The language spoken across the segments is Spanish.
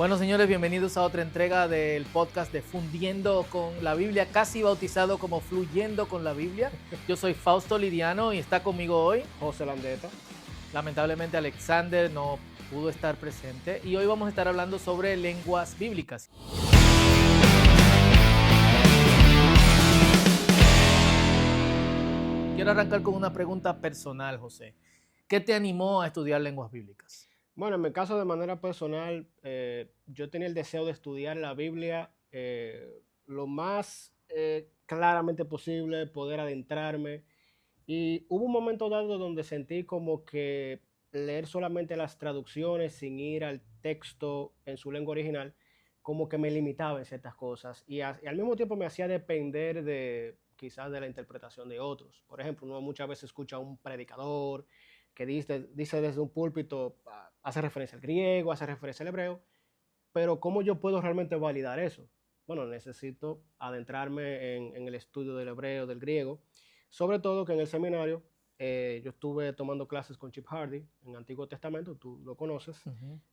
Bueno, señores, bienvenidos a otra entrega del podcast de Fundiendo con la Biblia, casi bautizado como Fluyendo con la Biblia. Yo soy Fausto Lidiano y está conmigo hoy José Landeta. Lamentablemente Alexander no pudo estar presente y hoy vamos a estar hablando sobre lenguas bíblicas. Quiero arrancar con una pregunta personal, José. ¿Qué te animó a estudiar lenguas bíblicas? Bueno, en mi caso de manera personal, yo tenía el deseo de estudiar la Biblia lo más claramente posible, poder adentrarme. Y hubo un momento dado donde sentí como que leer solamente las traducciones sin ir al texto en su lengua original, como que me limitaba en ciertas cosas y al mismo tiempo me hacía depender de quizás de la interpretación de otros. Por ejemplo, uno muchas veces escucha a un predicador que dice desde un púlpito, hace referencia al griego, hace referencia al hebreo, pero ¿cómo yo puedo realmente validar eso? Bueno, necesito adentrarme en el estudio del hebreo, del griego, sobre todo que en el seminario yo estuve tomando clases con Chip Hardy en Antiguo Testamento, tú lo conoces,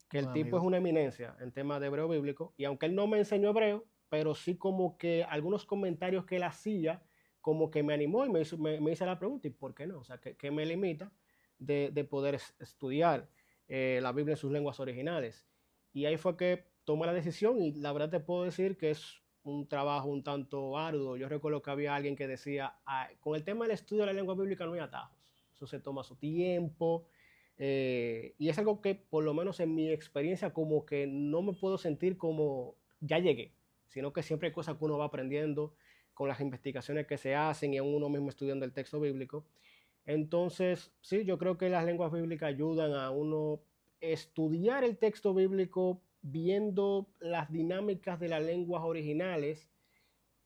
que el Buen tipo es amigo. una eminencia en temas de hebreo bíblico, y aunque él no me enseñó hebreo, pero sí como que algunos comentarios que él hacía, como que me animó y me hice la pregunta, ¿y por qué no? O sea, ¿qué me limita de poder estudiar la Biblia en sus lenguas originales? Y ahí fue que tomé la decisión y la verdad te puedo decir que es un trabajo un tanto arduo. Yo recuerdo que había alguien que decía, con el tema del estudio de la lengua bíblica no hay atajos, eso se toma su tiempo. Y es algo que por lo menos en mi experiencia como que no me puedo sentir como ya llegué, sino que siempre hay cosas que uno va aprendiendo con las investigaciones que se hacen y aún uno mismo estudiando el texto bíblico. Entonces, sí, yo creo que las lenguas bíblicas ayudan a uno estudiar el texto bíblico viendo las dinámicas de las lenguas originales,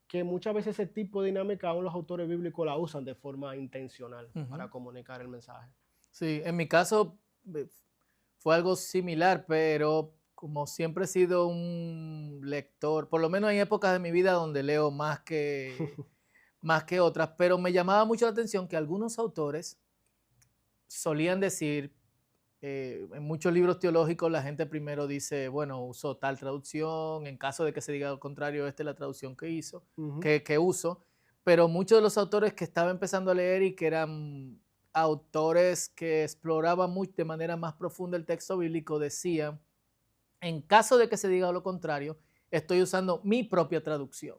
que muchas veces ese tipo de dinámica aún los autores bíblicos la usan de forma intencional Ujú. para comunicar el mensaje. Sí, en mi caso fue algo similar, pero como siempre he sido un lector, por lo menos hay épocas de mi vida donde leo más que otras, pero me llamaba mucho la atención que algunos autores solían decir, en muchos libros teológicos la gente primero dice, bueno, usó tal traducción, en caso de que se diga lo contrario, esta es la traducción Ujú. que uso, pero muchos de los autores que estaba empezando a leer y que eran autores que exploraban de manera más profunda el texto bíblico decían, en caso de que se diga lo contrario, estoy usando mi propia traducción.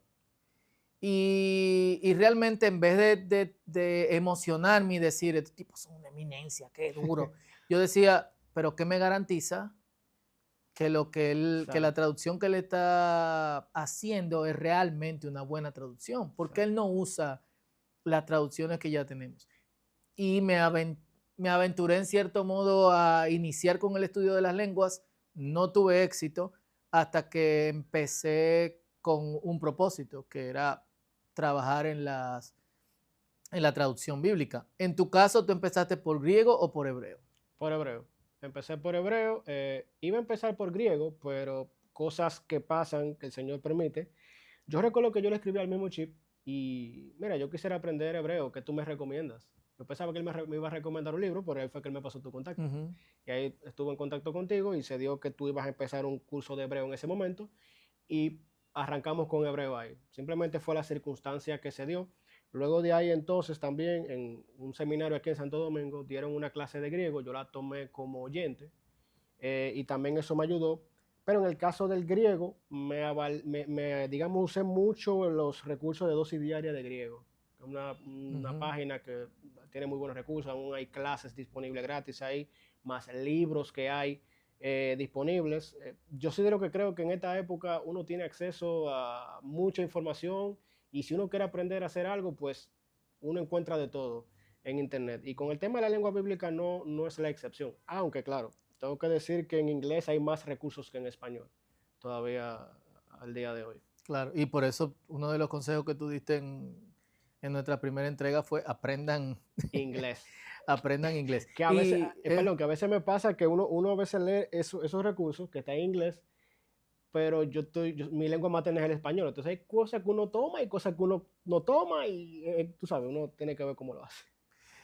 Y realmente en vez de emocionarme y decir, estos tipos son una eminencia, qué duro, yo decía, pero ¿qué me garantiza que que la Exacto, traducción que él está haciendo es realmente una buena traducción? Porque él exacto. no usa las traducciones que ya tenemos. Y me aventuré en cierto modo a iniciar con el estudio de las lenguas. No tuve éxito hasta que empecé con un propósito, que era trabajar en la traducción bíblica. En tu caso, ¿tú empezaste por griego o por hebreo? Por hebreo. Empecé por hebreo, iba a empezar por griego, pero cosas que pasan, que el Señor permite. Yo recuerdo que yo le escribí al mismo Chip y, mira, yo quisiera aprender hebreo, ¿qué tú me recomiendas? Yo pensaba que él me iba a recomendar un libro, pero ahí fue que él me pasó tu contacto. Ujú. Y ahí estuve en contacto contigo y se dio que tú ibas a empezar un curso de hebreo en ese momento y arrancamos con hebreo ahí. Simplemente fue la circunstancia que se dio. Luego de ahí entonces también en un seminario aquí en Santo Domingo dieron una clase de griego, yo la tomé como oyente y también eso me ayudó. Pero en el caso del griego, digamos, usé mucho los recursos de dosis diaria de griego. Una Ujú. página que tiene muy buenos recursos, aún hay clases disponibles gratis ahí, más libros que hay disponibles. Yo sí de lo que creo que en esta época uno tiene acceso a mucha información y si uno quiere aprender a hacer algo, pues uno encuentra de todo en Internet. Y con el tema de la lengua bíblica no es la excepción, aunque claro, tengo que decir que en inglés hay más recursos que en español, todavía al día de hoy. Claro, y por eso uno de los consejos que tú diste en nuestra primera entrega fue aprendan, Inglés. aprendan inglés. Que a veces, Y perdón, que a veces me pasa que uno a veces lee esos recursos que están en inglés, pero mi lengua materna es el español. Entonces hay cosas que uno toma y cosas que uno no toma y tú sabes, uno tiene que ver cómo lo hace.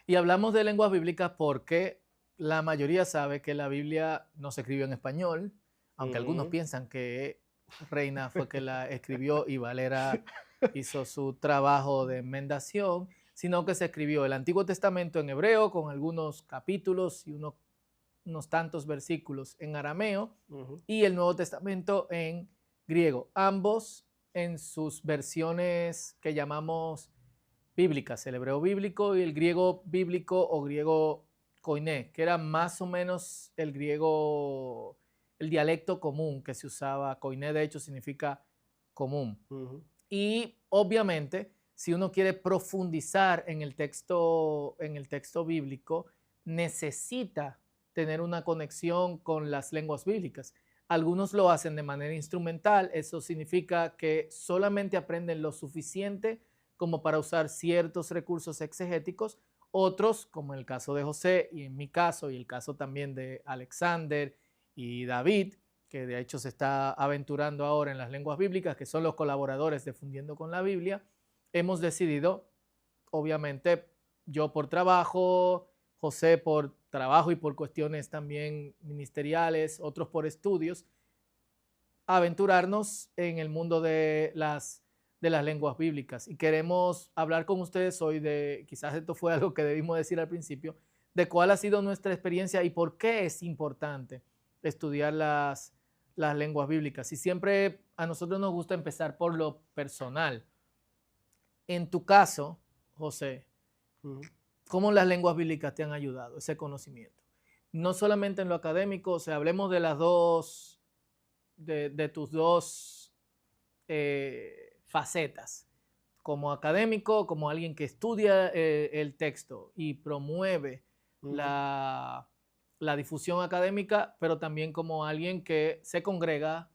Y hablamos de lenguas bíblicas porque la mayoría sabe que la Biblia no se escribió en español, aunque algunos piensan que Reina fue que la escribió y Valera hizo su trabajo de enmendación, sino que se escribió el Antiguo Testamento en hebreo con algunos capítulos y unos tantos versículos en arameo y el Nuevo Testamento en griego, ambos en sus versiones que llamamos bíblicas, el hebreo bíblico y el griego bíblico o griego koiné, que era más o menos el griego, el dialecto común que se usaba. Koiné de hecho significa común. Y obviamente, si uno quiere profundizar en el texto bíblico, necesita tener una conexión con las lenguas bíblicas. Algunos lo hacen de manera instrumental, eso significa que solamente aprenden lo suficiente como para usar ciertos recursos exegéticos. Otros, como en el caso de José y en mi caso y el caso también de Alexander y David, que de hecho se está aventurando ahora en las lenguas bíblicas, que son los colaboradores de Fundiendo con la Biblia, hemos decidido, obviamente, yo por trabajo, José por trabajo y por cuestiones también ministeriales, otros por estudios, aventurarnos en el mundo de las lenguas bíblicas. Y queremos hablar con ustedes hoy de, quizás esto fue algo que debimos decir al principio, de cuál ha sido nuestra experiencia y por qué es importante estudiar las lenguas bíblicas. Y siempre a nosotros nos gusta empezar por lo personal. En tu caso, José, ¿cómo las lenguas bíblicas te han ayudado, ese conocimiento? No solamente en lo académico, o sea, hablemos de las dos, de tus dos facetas, como académico, como alguien que estudia el texto y promueve la difusión académica, pero también como alguien que se congrega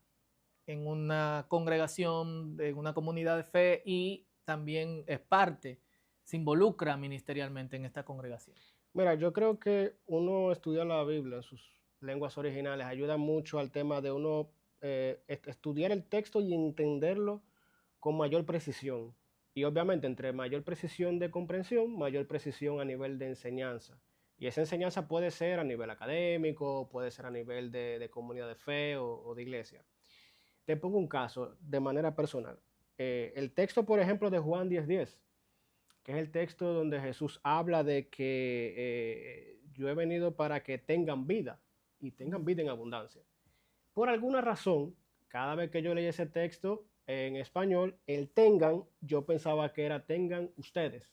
en una congregación, en una comunidad de fe y también es parte, se involucra ministerialmente en esta congregación. Mira, yo creo que uno estudiar la Biblia en sus lenguas originales ayuda mucho al tema de uno estudiar el texto y entenderlo con mayor precisión. Y obviamente entre mayor precisión de comprensión, mayor precisión a nivel de enseñanza. Y esa enseñanza puede ser a nivel académico, puede ser a nivel de comunidad de fe o de iglesia. Te pongo un caso de manera personal. El texto, por ejemplo, de Juan 10:10, que es el texto donde Jesús habla de que yo he venido para que tengan vida y tengan vida en abundancia. Por alguna razón, cada vez que yo leí ese texto en español, el tengan, yo pensaba que era tengan ustedes,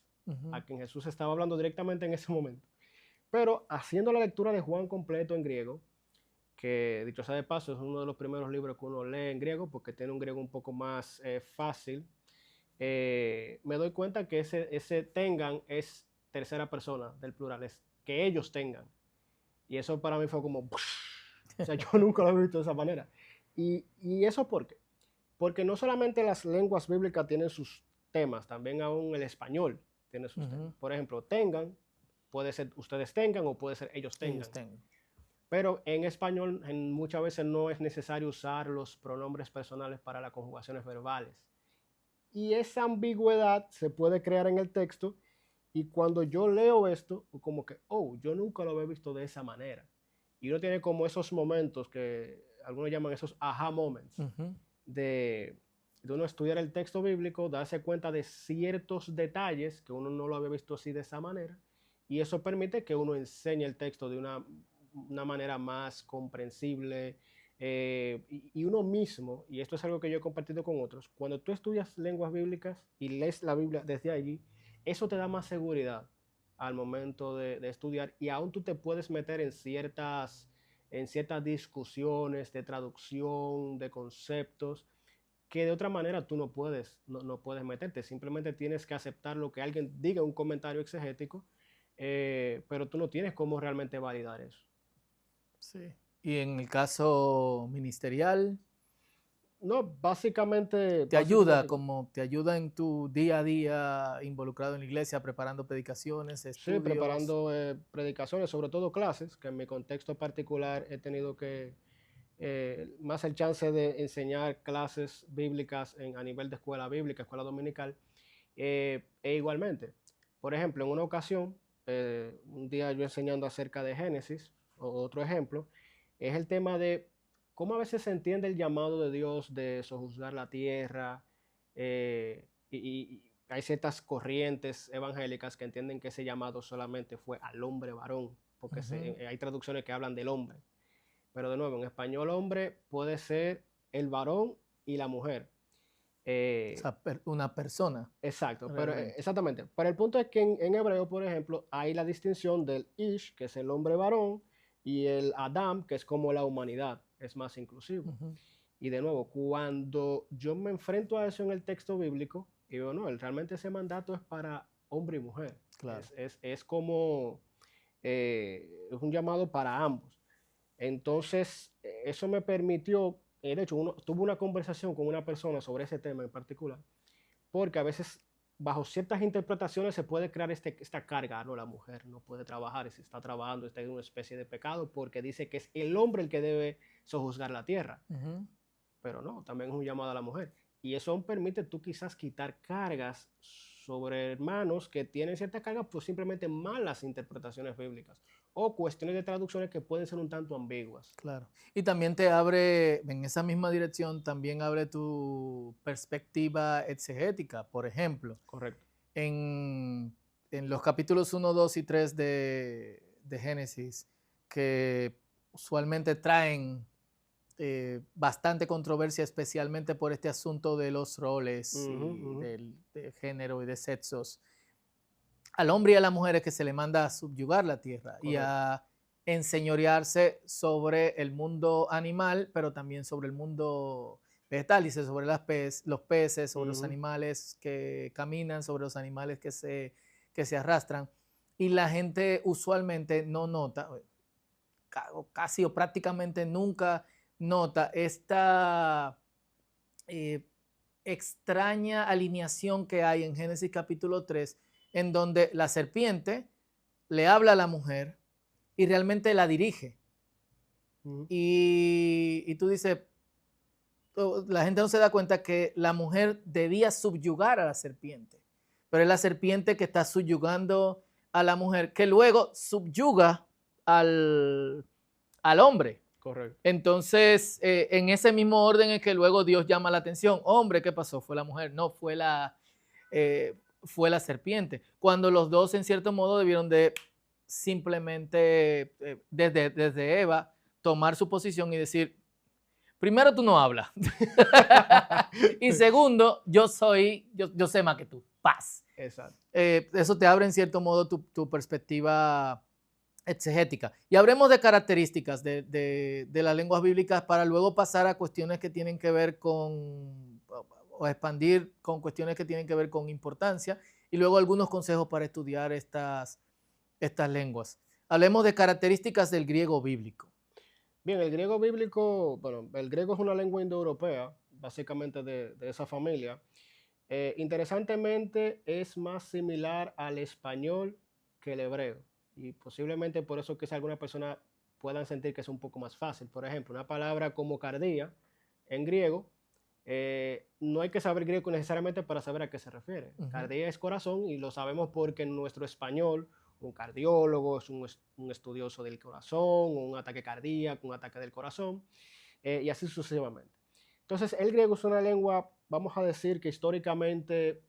a quien Jesús estaba hablando directamente en ese momento. Pero haciendo la lectura de Juan completo en griego, que dicho sea de paso es uno de los primeros libros que uno lee en griego porque tiene un griego un poco más fácil, me doy cuenta que ese tengan es tercera persona del plural, es que ellos tengan. Y eso para mí fue como, o sea, yo nunca lo he visto de esa manera. ¿Y eso por qué? Porque no solamente las lenguas bíblicas tienen sus temas, también aún el español tiene sus temas. Por ejemplo, tengan, puede ser ustedes tengan o puede ser ellos tengan. Pero en español muchas veces no es necesario usar los pronombres personales para las conjugaciones verbales. Y esa ambigüedad se puede crear en el texto y cuando yo leo esto, como que, oh, yo nunca lo había visto de esa manera. Y uno tiene como esos momentos que algunos llaman esos aha moments, de uno estudiar el texto bíblico, darse cuenta de ciertos detalles que uno no lo había visto así de esa manera, y eso permite que uno enseñe el texto de una manera más comprensible, y uno mismo, y esto es algo que yo he compartido con otros, cuando tú estudias lenguas bíblicas y lees la Biblia desde allí, eso te da más seguridad al momento de estudiar, y aún tú te puedes meter en ciertas discusiones de traducción, de conceptos, que de otra manera tú no puedes meterte. Simplemente tienes que aceptar lo que alguien diga, un comentario exegético, pero tú no tienes cómo realmente validar eso. Sí. Y en el caso ministerial, no, básicamente... te ayuda en tu día a día involucrado en la iglesia, preparando predicaciones, estudios. Sí, preparando predicaciones, sobre todo clases, que en mi contexto particular he tenido que más el chance de enseñar clases bíblicas a nivel de escuela bíblica, escuela dominical, e igualmente. Por ejemplo, en una ocasión, un día yo enseñando acerca de Génesis, otro ejemplo, es el tema de cómo a veces se entiende el llamado de Dios de sojuzgar la tierra, y hay ciertas corrientes evangélicas que entienden que ese llamado solamente fue al hombre varón, porque Ujú. hay traducciones que hablan del hombre. Pero de nuevo, en español hombre puede ser el varón y la mujer. O Eh, sea, una persona, exacto, pero realmente. exactamente. Pero el punto es que en hebreo, por ejemplo, hay la distinción del ish, que es el hombre varón, y el Adam, que es como la humanidad, es más inclusivo. Ujú. Y de nuevo, cuando yo me enfrento a eso en el texto bíblico, y digo, no, realmente ese mandato es para hombre y mujer. Claro. Es como, es un llamado para ambos. Entonces, eso me permitió, de hecho, tuve una conversación con una persona sobre ese tema en particular, porque a veces bajo ciertas interpretaciones se puede crear esta carga, no, la mujer no puede trabajar, y si está trabajando está en una especie de pecado porque dice que es el hombre el que debe sojuzgar la tierra, Ujú. pero no, también es un llamado a la mujer. Y eso permite tú quizás quitar cargas sobre hermanos que tienen cierta carga por simplemente malas interpretaciones bíblicas o cuestiones de traducciones que pueden ser un tanto ambiguas. Claro. Y también te abre, en esa misma dirección, también abre tu perspectiva exegética. Por ejemplo, Correcto. en, en los capítulos 1, 2 y 3 de Génesis, que usualmente traen bastante controversia, especialmente por este asunto de los roles Ujú, y ujú. de género y de sexos. Al hombre y a la mujer es que se le manda a subyugar la tierra y Correcto. a enseñorearse sobre el mundo animal, pero también sobre el mundo vegetal, dice, sobre los peces, sobre los Ujú. animales que caminan, sobre los animales que se arrastran. Y la gente usualmente no nota, casi o prácticamente nunca nota esta eh, extraña alineación que hay en Génesis capítulo 3, en donde la serpiente le habla a la mujer y realmente la dirige. Ujú. Y tú dices, la gente no se da cuenta que la mujer debía subyugar a la serpiente, pero es la serpiente que está subyugando a la mujer, que luego subyuga al, al hombre. Correcto. Entonces, en ese mismo orden es que luego Dios llama la atención. Hombre, ¿qué pasó? Fue la mujer, no fue la serpiente. Cuando los dos, en cierto modo, debieron de simplemente, desde Eva, tomar su posición y decir, primero, tú no hablas. Y segundo, yo sé más que tú. Paz. Exacto. Eso te abre, en cierto modo, tu perspectiva exegética. Y hablemos de características de las lenguas bíblicas para luego pasar a cuestiones que tienen que ver con, o expandir con cuestiones que tienen que ver con importancia, y luego algunos consejos para estudiar estas lenguas. Hablemos de características del griego bíblico. Bien, el griego bíblico, bueno, el griego es una lengua indoeuropea, básicamente de esa familia. Interesantemente, es más similar al español que el hebreo. Y posiblemente por eso quizá algunas personas puedan sentir que es un poco más fácil. Por ejemplo, una palabra como cardía en griego, no hay que saber griego necesariamente para saber a qué se refiere. Ujú. Cardía es corazón y lo sabemos porque en nuestro español un cardiólogo es un estudioso del corazón, un ataque cardíaco, un ataque del corazón, y así sucesivamente. Entonces, el griego es una lengua, vamos a decir que históricamente,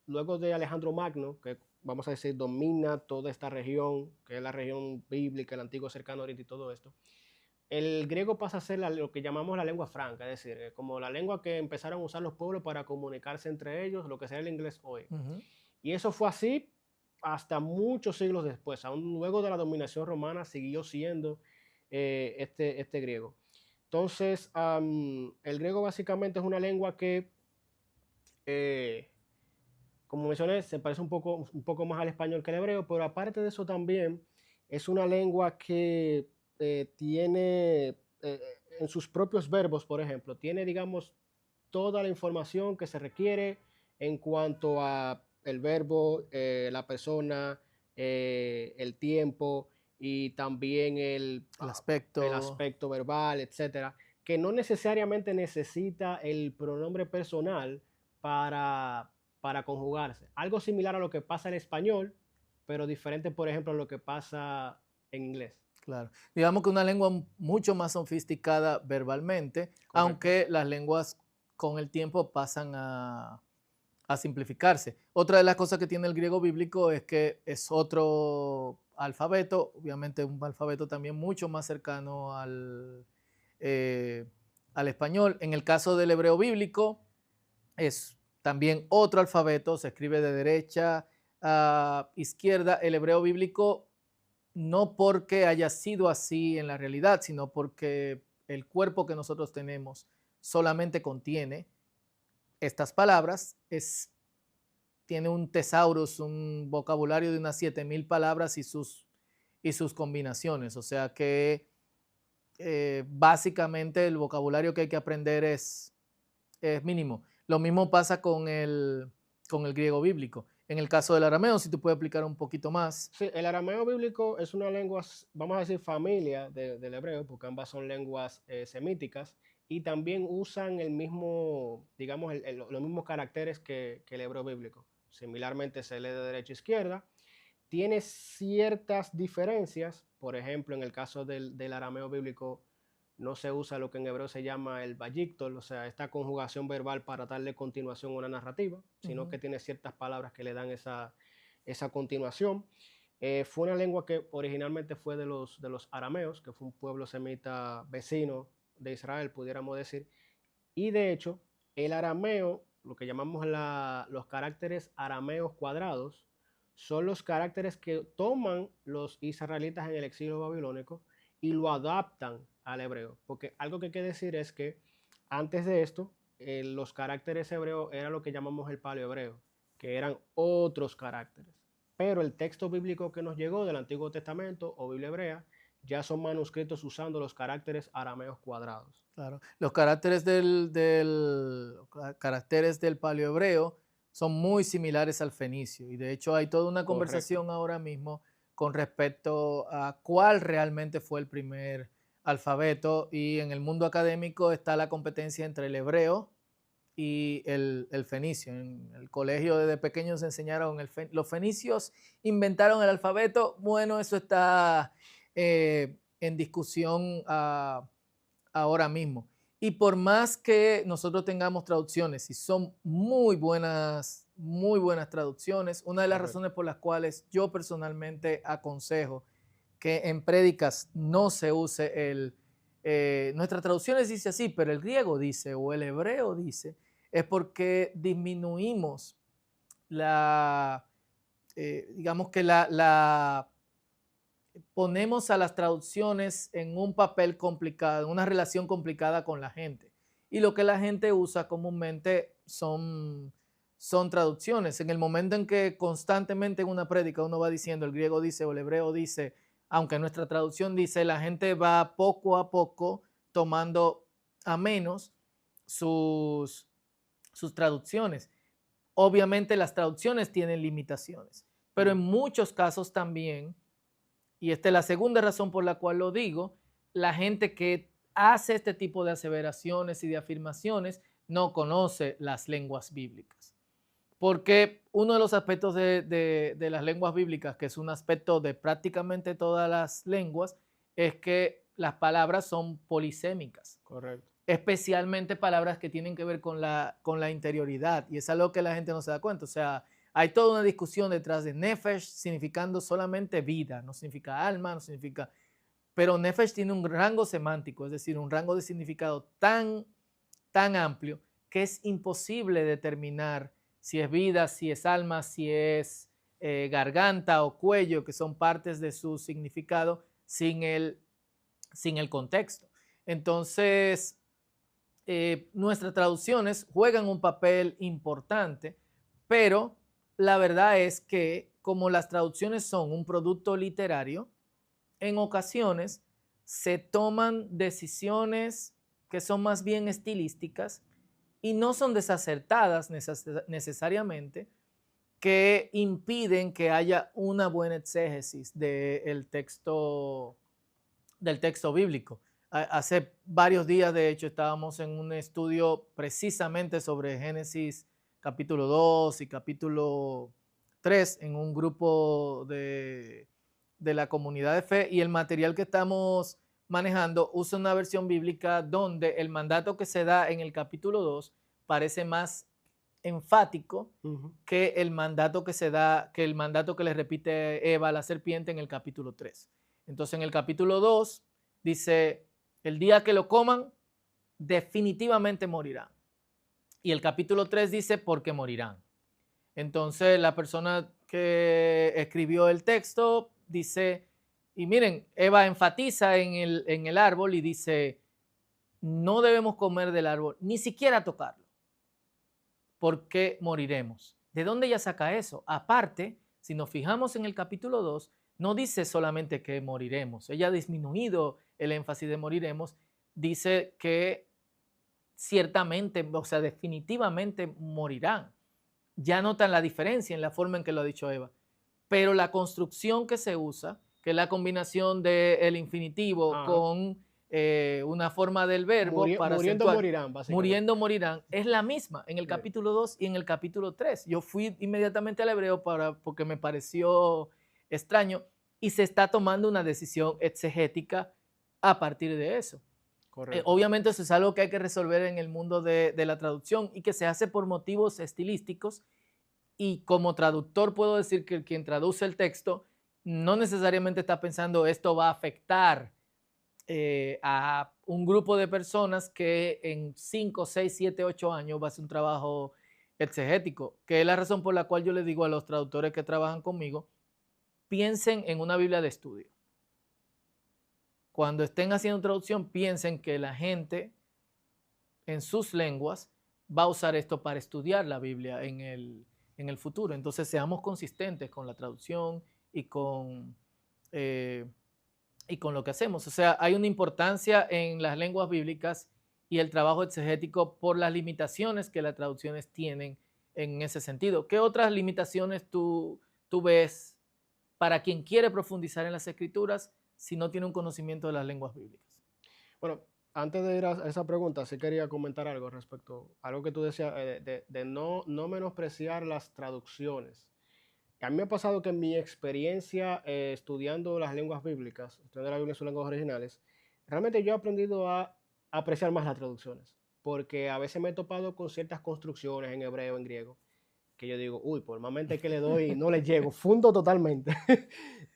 luego de Alejandro Magno, que vamos a decir domina toda esta región, que es la región bíblica, el antiguo cercano oriente y todo esto, el griego pasa a ser lo que llamamos la lengua franca, es decir, como la lengua que empezaron a usar los pueblos para comunicarse entre ellos, lo que sea el inglés hoy. Ujú. Y eso fue así hasta muchos siglos después, aún luego de la dominación romana siguió siendo este griego. Entonces, el griego básicamente es una lengua que, eh, como mencioné, se parece un poco más al español que al hebreo, pero aparte de eso también es una lengua que tiene en sus propios verbos, por ejemplo, tiene, digamos, toda la información que se requiere en cuanto a el verbo, la persona, el tiempo y también El el aspecto. aspecto verbal, etcétera, que no necesariamente necesita el pronombre personal para, para conjugarse. Algo similar a lo que pasa en español, pero diferente, por ejemplo, a lo que pasa en inglés. claro. Digamos que una lengua mucho más sofisticada verbalmente, Correcto. aunque las lenguas con el tiempo pasan a simplificarse. Otra de las cosas que tiene el griego bíblico es que es otro alfabeto, obviamente un alfabeto también mucho más cercano eh, al español. En el caso del hebreo bíblico, es también otro alfabeto, se escribe de derecha a izquierda. El hebreo bíblico no porque haya sido así en la realidad, sino porque el cuerpo que nosotros tenemos solamente contiene estas palabras, tiene un thesaurus, un vocabulario de unas 7000 palabras y sus combinaciones. O sea que básicamente el vocabulario que hay que aprender es mínimo. Lo mismo pasa con el griego bíblico. En el caso del arameo, si tú puedes explicar un poquito más. Sí, el arameo bíblico es una lengua, vamos a decir, familia del hebreo, porque ambas son lenguas semíticas y también usan el mismo, digamos, los mismos caracteres que el hebreo bíblico. Similarmente se lee de derecha a izquierda. Tiene ciertas diferencias, por ejemplo, en el caso del arameo bíblico no se usa lo que en hebreo se llama el vayictol, o sea, esta conjugación verbal para darle continuación a una narrativa, sino Ujú. que tiene ciertas palabras que le dan esa continuación. Fue una lengua que originalmente fue de los arameos, que fue un pueblo semita vecino de Israel, pudiéramos decir, y de hecho, el arameo, lo que llamamos los caracteres arameos cuadrados, son los caracteres que toman los israelitas en el exilio babilónico y lo adaptan al hebreo. Porque algo que hay que decir es que antes de esto, los caracteres hebreos eran lo que llamamos el paleohebreo, que eran otros caracteres. Pero el texto bíblico que nos llegó del Antiguo Testamento o Biblia hebrea ya son manuscritos usando los caracteres arameos cuadrados. Claro. Los caracteres del paleohebreo son muy similares al fenicio y de hecho hay toda una Correcto. conversación ahora mismo con respecto a cuál realmente fue el primer alfabeto y en el mundo académico está la competencia entre el hebreo y el fenicio. En el colegio desde pequeños enseñaron los fenicios inventaron el alfabeto. Bueno, eso está en discusión ahora mismo. Y por más que nosotros tengamos traducciones y son muy buenas traducciones, una de las Correcto. razones por las cuales yo personalmente aconsejo que en prédicas no se use nuestras traducciones dice así, pero el griego dice o el hebreo dice, es porque disminuimos digamos que ponemos a las traducciones en un papel complicado, en una relación complicada con la gente. Y lo que la gente usa comúnmente son traducciones. En el momento en que constantemente en una prédica uno va diciendo, el griego dice o el hebreo dice, aunque nuestra traducción dice, la gente va poco a poco tomando a menos sus, sus traducciones. Obviamente las traducciones tienen limitaciones, pero en muchos casos también y esta es la segunda razón por la cual lo digo, la gente que hace este tipo de aseveraciones y de afirmaciones no conoce las lenguas bíblicas. Porque uno de los aspectos de las lenguas bíblicas, que es un aspecto de prácticamente todas las lenguas, es que las palabras son polisémicas, Correcto. especialmente palabras que tienen que ver con la interioridad, y es algo que la gente no se da cuenta. O sea, hay toda una discusión detrás de nefesh, significando solamente vida, no significa alma, no significa... Pero nefesh tiene un rango semántico, es decir, un rango de significado tan amplio que es imposible determinar si es vida, si es alma, si es garganta o cuello, que son partes de su significado, sin el contexto. Entonces, nuestras traducciones juegan un papel importante, pero la verdad es que como las traducciones son un producto literario, en ocasiones se toman decisiones que son más bien estilísticas y no son desacertadas necesariamente, que impiden que haya una buena exégesis del texto bíblico. Hace varios días, de hecho, estábamos en un estudio precisamente sobre Génesis capítulo 2 y capítulo 3 en un grupo de la comunidad de fe y el material que estamos manejando usa una versión bíblica donde el mandato que se da en el capítulo 2 parece más enfático que el mandato que se da, que el mandato que le repite Eva a la serpiente en el capítulo 3. Entonces en el capítulo 2 dice, el día que lo coman, definitivamente morirán. Y el capítulo 3 dice, porque morirán. Entonces la persona que escribió el texto dice, y miren, Eva enfatiza en el árbol y dice, no debemos comer del árbol, ni siquiera tocarlo, porque moriremos. ¿De dónde ella saca eso? Aparte, si nos fijamos en el capítulo 2, no dice solamente que moriremos. Ella ha disminuido el énfasis de moriremos, dice que ciertamente, o sea, definitivamente morirán. Ya notan la diferencia en la forma en que lo ha dicho Eva. Pero la construcción que se usa, que es la combinación del infinitivo con una forma del verbo para muriendo acentuar, morirán, básicamente. Muriendo morirán, es la misma en el capítulo 2 y en el capítulo 3. Yo fui inmediatamente al hebreo porque me pareció extraño y se está tomando una decisión exegética a partir de eso. Obviamente eso es algo que hay que resolver en el mundo de la traducción y que se hace por motivos estilísticos, y como traductor puedo decir que quien traduce el texto no necesariamente está pensando esto va a afectar a un grupo de personas que en 5, 6, 7, 8 años va a hacer un trabajo exegético, que es la razón por la cual yo les digo a los traductores que trabajan conmigo, piensen en una Biblia de estudio. Cuando estén haciendo traducción, piensen que la gente en sus lenguas va a usar esto para estudiar la Biblia en el futuro. Entonces, seamos consistentes con la traducción y con lo que hacemos. O sea, hay una importancia en las lenguas bíblicas y el trabajo exegético por las limitaciones que las traducciones tienen en ese sentido. ¿Qué otras limitaciones tú ves para quien quiere profundizar en las escrituras si no tiene un conocimiento de las lenguas bíblicas? Bueno, antes de ir a esa pregunta, sí quería comentar algo respecto a algo que tú decías, de no menospreciar las traducciones. A mí me ha pasado que en mi experiencia estudiando las lenguas bíblicas, estudiando la Biblia en sus lenguas originales, realmente yo he aprendido a apreciar más las traducciones, porque a veces me he topado con ciertas construcciones en hebreo, en griego, que yo digo, uy, por más mente que le doy, no le llego, fundo totalmente.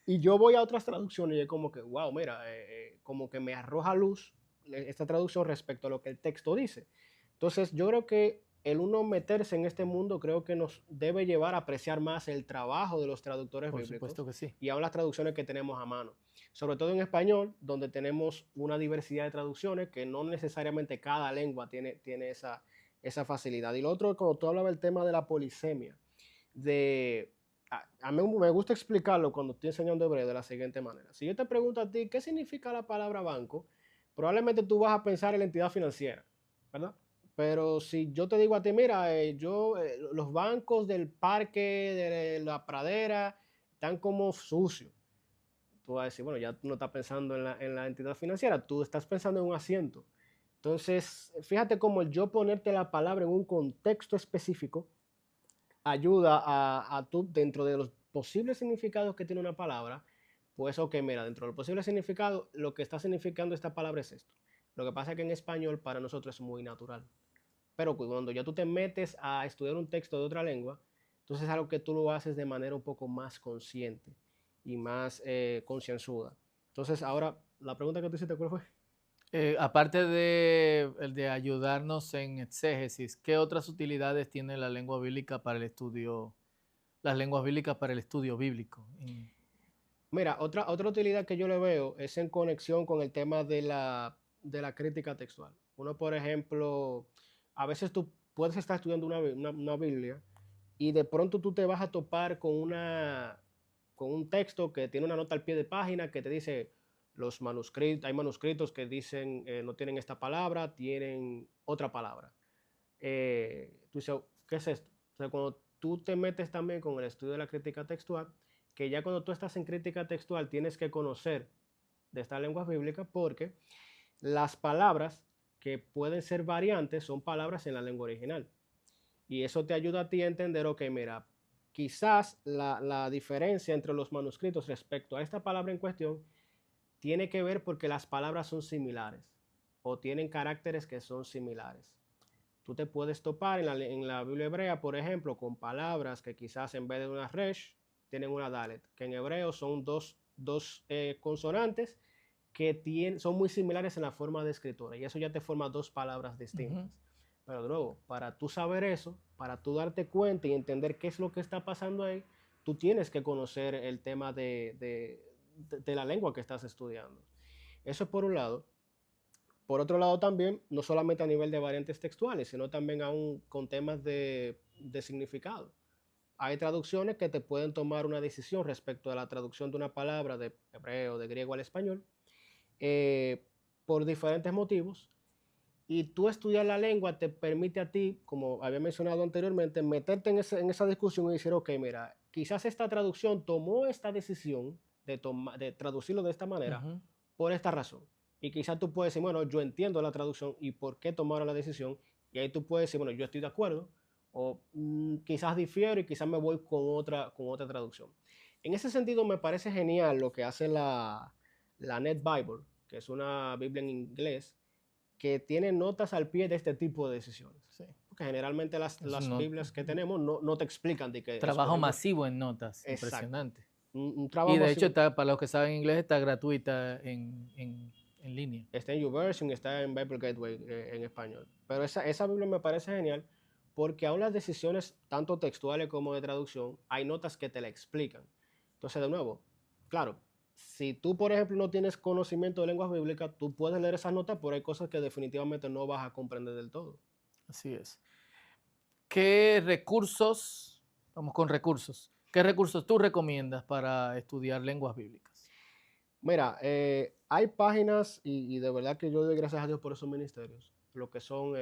Y yo voy a otras traducciones y es como que, wow, mira, como que me arroja luz esta traducción respecto a lo que el texto dice. Entonces, yo creo que el uno meterse en este mundo creo que nos debe llevar a apreciar más el trabajo de los traductores Por bíblicos. supuesto que sí. Y aún las traducciones que tenemos a mano. Sobre todo en español, donde tenemos una diversidad de traducciones que no necesariamente cada lengua tiene esa facilidad. Y lo otro, cuando tú hablabas del tema de la polisemia, a mí me gusta explicarlo cuando estoy enseñando hebreo de la siguiente manera. Si yo te pregunto a ti, ¿qué significa la palabra banco? Probablemente tú vas a pensar en la entidad financiera, ¿verdad? Pero si yo te digo a ti, mira, los bancos del parque, de la pradera, están como sucios. Tú vas a decir, bueno, ya tú no estás pensando en la entidad financiera, tú estás pensando en un asiento. Entonces, fíjate cómo el yo ponerte la palabra en un contexto específico ayuda a tú, dentro de los posibles significados que tiene una palabra, pues ok, mira, dentro del posible significado, lo que está significando esta palabra es esto. Lo que pasa es que en español para nosotros es muy natural. Pero cuando ya tú te metes a estudiar un texto de otra lengua, entonces es algo que tú lo haces de manera un poco más consciente y más concienzuda. Entonces ahora, la pregunta que tú hiciste, ¿cuál fue? Aparte de ayudarnos en exégesis, ¿qué otras utilidades tiene la lengua bíblica para el estudio, las lenguas bíblicas para el estudio bíblico? Mira, otra utilidad que yo le veo es en conexión con el tema de la crítica textual. Uno, por ejemplo, a veces tú puedes estar estudiando una Biblia y de pronto tú te vas a topar con un texto que tiene una nota al pie de página que te dice hay manuscritos que dicen no tienen esta palabra, tienen otra palabra. Tú dices, ¿qué es esto? O sea, cuando tú te metes también con el estudio de la crítica textual, que ya cuando tú estás en crítica textual tienes que conocer de estas lenguas bíblicas porque las palabras que pueden ser variantes son palabras en la lengua original. Y eso te ayuda a ti a entender, ok, mira, quizás la diferencia entre los manuscritos respecto a esta palabra en cuestión tiene que ver porque las palabras son similares o tienen caracteres que son similares. Tú te puedes topar en la Biblia hebrea, por ejemplo, con palabras que quizás en vez de una resh tienen una dalet, que en hebreo son dos consonantes que son muy similares en la forma de escritura, y eso ya te forma dos palabras distintas. Pero de nuevo, para tú saber eso, para tú darte cuenta y entender qué es lo que está pasando ahí, tú tienes que conocer el tema de la lengua que estás estudiando. Eso es por un lado. Por otro lado también, no solamente a nivel de variantes textuales, sino también aún con temas de significado. Hay traducciones que te pueden tomar una decisión respecto a la traducción de una palabra de hebreo, de griego al español, por diferentes motivos. Y tú estudiar la lengua te permite a ti, como había mencionado anteriormente, meterte en esa discusión y decir, ok, mira, quizás esta traducción tomó esta decisión de traducirlo de esta manera por esta razón. Y quizás tú puedes decir, bueno, yo entiendo la traducción y por qué tomaron la decisión. Y ahí tú puedes decir, bueno, yo estoy de acuerdo, o quizás difiero y quizás me voy con otra traducción. En ese sentido, me parece genial lo que hace la Net Bible, que es una Biblia en inglés, que tiene notas al pie de este tipo de decisiones. Sí. Porque generalmente las Biblias que tenemos no te explican de que trabajo masivo en notas, exacto, impresionante. Un trabajo y de masivo. hecho, para los que saben inglés, está gratuita en línea. Está en YouVersion, está en Bible Gateway en español. Pero esa Biblia me parece genial porque aún las decisiones, tanto textuales como de traducción, hay notas que te la explican. Entonces, de nuevo, claro, si tú, por ejemplo, no tienes conocimiento de lenguas bíblicas, tú puedes leer esas notas, pero hay cosas que definitivamente no vas a comprender del todo. Así es. ¿Qué recursos, vamos con recursos, qué recursos tú recomiendas para estudiar lenguas bíblicas? Mira, hay páginas y de verdad que yo doy gracias a Dios por esos ministerios, lo que son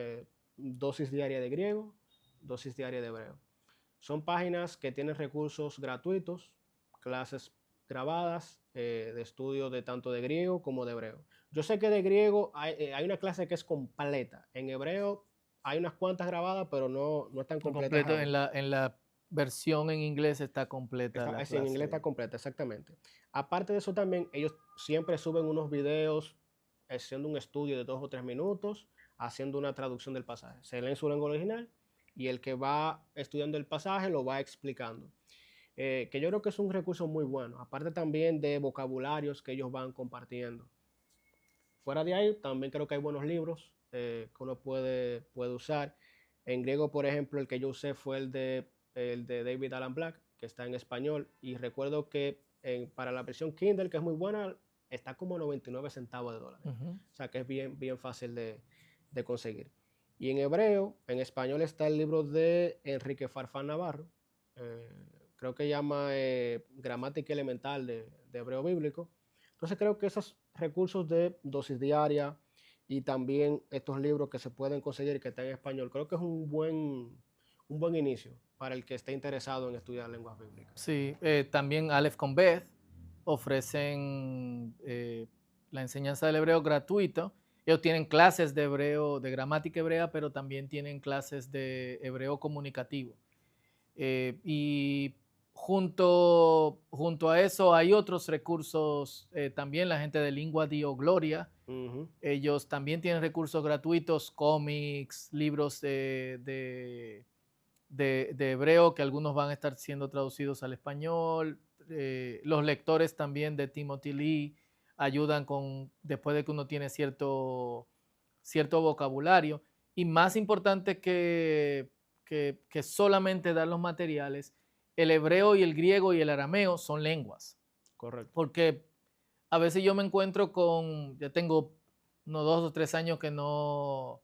dosis diaria de griego, dosis diaria de hebreo. Son páginas que tienen recursos gratuitos, clases grabadas de estudio de tanto de griego como de hebreo. Yo sé que de griego hay una clase que es completa. En hebreo hay unas cuantas grabadas, pero no están completas. Completo, en la versión en inglés está completa la Sí, en inglés clase. está completa, exactamente. Aparte de eso también, ellos siempre suben unos videos haciendo un estudio de 2 o 3 minutos, haciendo una traducción del pasaje. Se lee en su lengua original y el que va estudiando el pasaje lo va explicando. Que yo creo que es un recurso muy bueno. Aparte también de vocabularios que ellos van compartiendo. Fuera de ahí, también creo que hay buenos libros que uno puede usar. En griego, por ejemplo, el que yo usé fue el de David Alan Black, que está en español. Y recuerdo que para la versión Kindle, que es muy buena, está como 99 centavos de dólares. O sea que es bien fácil de conseguir. Y en hebreo, en español está el libro de Enrique Farfán Navarro. Creo que llama Gramática Elemental de Hebreo Bíblico. Entonces creo que esos recursos de dosis diaria y también estos libros que se pueden conseguir y que están en español, creo que es un buen inicio para el que esté interesado en estudiar lenguas bíblicas. Sí, también Aleph con Beth ofrecen la enseñanza del hebreo gratuito. Ellos tienen clases de hebreo, de gramática hebrea, pero también tienen clases de hebreo comunicativo. Y junto a eso hay otros recursos, también la gente de Lingua Dio Gloria. Ellos también tienen recursos gratuitos, cómics, libros de hebreo, que algunos van a estar siendo traducidos al español. Los lectores también de Timothy Lee ayudan después de que uno tiene cierto vocabulario. Y más importante que solamente dar los materiales, el hebreo y el griego y el arameo son lenguas. Correcto. Porque a veces yo me encuentro ya tengo unos 2 o 3 años que no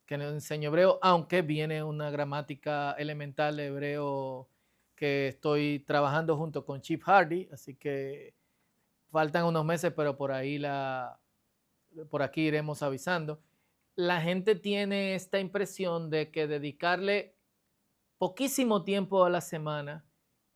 enseño hebreo, aunque viene una gramática elemental de hebreo que estoy trabajando junto con Chip Hardy, así que faltan unos meses, pero por aquí iremos avisando. La gente tiene esta impresión de que dedicarle poquísimo tiempo a la semana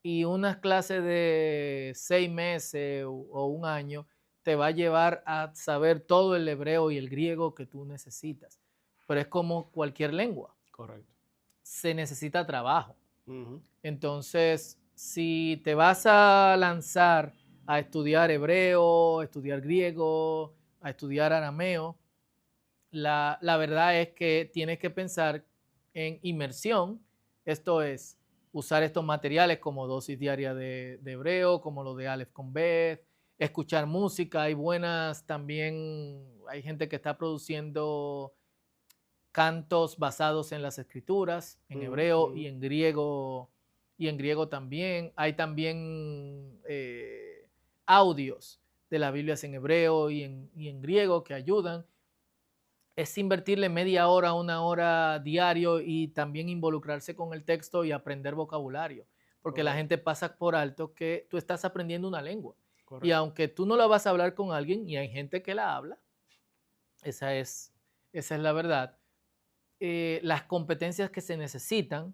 y unas clases de 6 meses o un año te va a llevar a saber todo el hebreo y el griego que tú necesitas. Pero es como cualquier lengua. Correcto. Se necesita trabajo. Ujú. Entonces, si te vas a lanzar a estudiar hebreo, a estudiar griego, a estudiar arameo, la verdad es que tienes que pensar en inmersión, esto es, usar estos materiales como dosis diaria de hebreo, como lo de Aleph con Bet, escuchar música, hay buenas también, hay gente que está produciendo cantos basados en las escrituras, en Ujú, hebreo ujú. y en griego también. Hay también audios de las Biblias en hebreo y en griego que ayudan. Es invertirle media hora, una hora diario y también involucrarse con el texto y aprender vocabulario, porque la Correcto, gente pasa por alto que tú estás aprendiendo una lengua. Y correcto. aunque tú no la vas a hablar con alguien, y hay gente que la habla, esa es, esa es la verdad, las competencias que se necesitan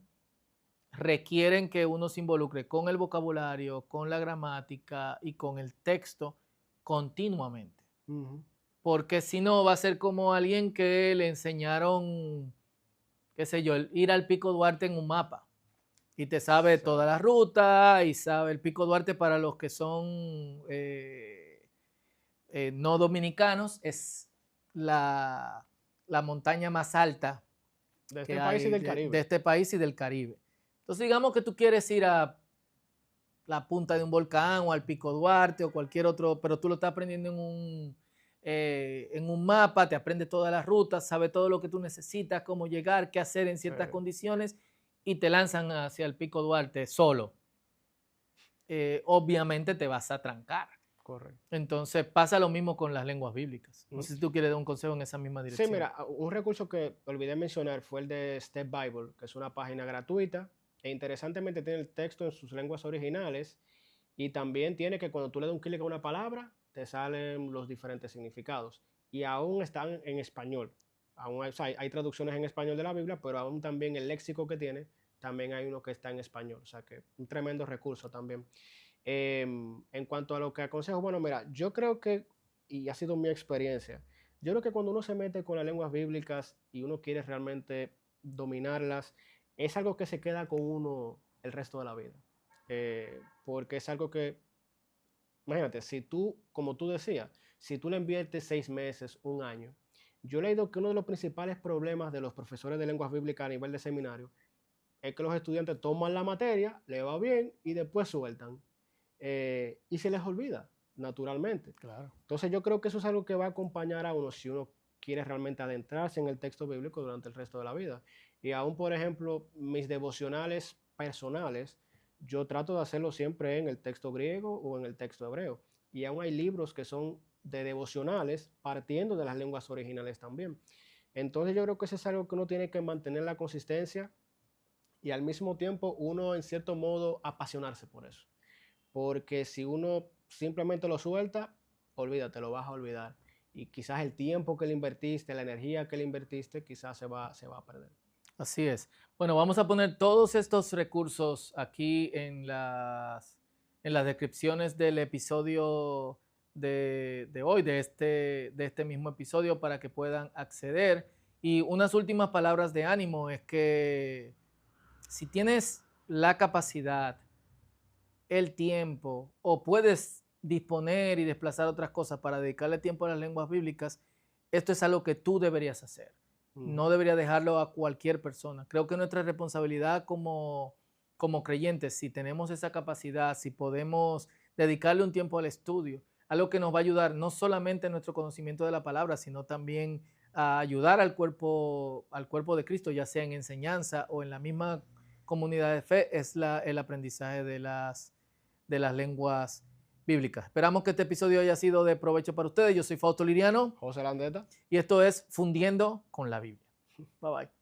requieren que uno se involucre con el vocabulario, con la gramática y con el texto continuamente. Ujú. Porque si no, va a ser como alguien que le enseñaron, qué sé yo, ir al Pico Duarte en un mapa y te sabe toda la Exacto. ruta y sabe el Pico Duarte para los que son no dominicanos, es la, la montaña más alta De que este país y hay del de Caribe. este país y del Caribe. Entonces, digamos que tú quieres ir a la punta de un volcán o al Pico Duarte o cualquier otro, pero tú lo estás aprendiendo en un mapa, te aprendes todas las rutas, sabes todo lo que tú necesitas, cómo llegar, qué hacer en ciertas condiciones y te lanzan hacia el Pico Duarte solo. Obviamente te vas a trancar. Correcto. Entonces pasa lo mismo con las lenguas bíblicas. No Ujú. sé si tú quieres dar un consejo en esa misma Sí, dirección. mira, un recurso que olvidé mencionar fue el de Step Bible, que es una página gratuita e interesantemente tiene el texto en sus lenguas originales y también tiene que cuando tú le das un clic a una palabra, te salen los diferentes significados y aún están en español. Aún hay, o sea, hay traducciones en español de la Biblia, pero aún también el léxico que tiene, también hay uno que está en español. O sea que un tremendo recurso también. En cuanto a lo que aconsejo, bueno, mira, yo creo que, y ha sido mi experiencia, yo creo que cuando uno se mete con las lenguas bíblicas y uno quiere realmente dominarlas, es algo que se queda con uno el resto de la vida. Porque es algo que, imagínate, si tú, como tú decías, si tú le inviertes 6 meses, un año, yo he leído que uno de los principales problemas de los profesores de lenguas bíblicas a nivel de seminario es que los estudiantes toman la materia, le va bien y después sueltan. Y se les olvida, naturalmente. Claro. Entonces yo creo que eso es algo que va a acompañar a uno si uno quiere realmente adentrarse en el texto bíblico durante el resto de la vida. Y aún, por ejemplo, mis devocionales personales, yo trato de hacerlo siempre en el texto griego o en el texto hebreo. Y aún hay libros que son de devocionales partiendo de las lenguas originales también. Entonces yo creo que eso es algo que uno tiene que mantener la consistencia y al mismo tiempo uno en cierto modo apasionarse por eso. Porque si uno simplemente lo suelta, olvídate, lo vas a olvidar. Y quizás el tiempo que le invertiste, la energía que le invertiste, quizás se va a perder. Así es. Bueno, vamos a poner todos estos recursos aquí en las descripciones del episodio de hoy, de este mismo episodio, para que puedan acceder. Y unas últimas palabras de ánimo es que si tienes la capacidad, el tiempo o puedes disponer y desplazar otras cosas para dedicarle tiempo a las lenguas bíblicas, esto es algo que tú deberías hacer. Ujú. No deberías dejarlo a cualquier persona. Creo que nuestra responsabilidad como creyentes, si tenemos esa capacidad, si podemos dedicarle un tiempo al estudio, algo que nos va a ayudar no solamente en nuestro conocimiento de la palabra, sino también a ayudar al cuerpo de Cristo, ya sea en enseñanza o en la misma comunidad de fe, es el aprendizaje de las lenguas bíblicas. Esperamos que este episodio haya sido de provecho para ustedes. Yo soy Fausto Liriano José Landeta. y esto es Fundiendo con la Biblia. Bye bye.